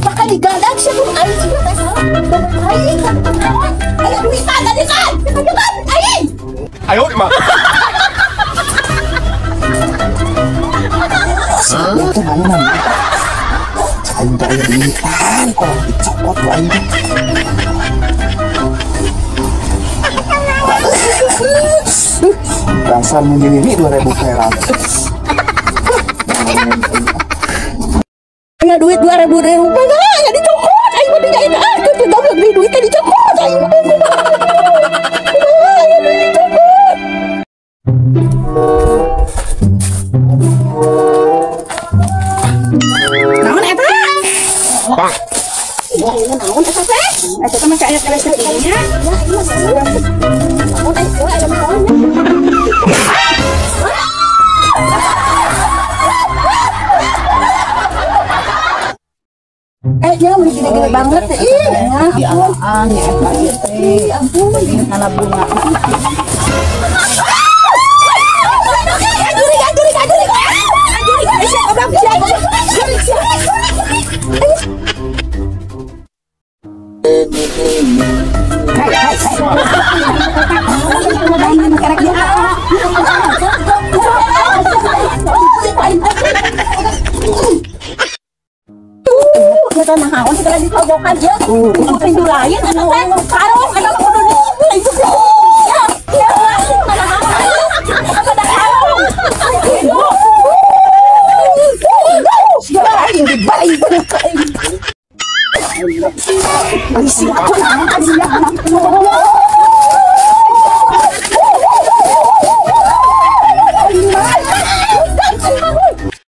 Baka digadag siya kung ay siya kasi. Ay, ay, duitan, dalikan! Ay! Ayaw, ma! Ito na naman. Saan tayo dinitan ko? Itsakot ko ay. Dasar mo nilili 2,000 pera. Kaya duit 2,000 rupiah na, ya dicokot. Ay, mabigay na ako. Tidak beli duit na dicokot. Ay, naon eta? Naon eta teh? Eta teh masih aya kelas-kelasnya. Naon eta naon? Ya gede-gede banget ih. Ya ampun, ya ampun, tanah bunga. Tanah haus segala ditobokan ya. Pintu lain, anak saya karung, anak kudu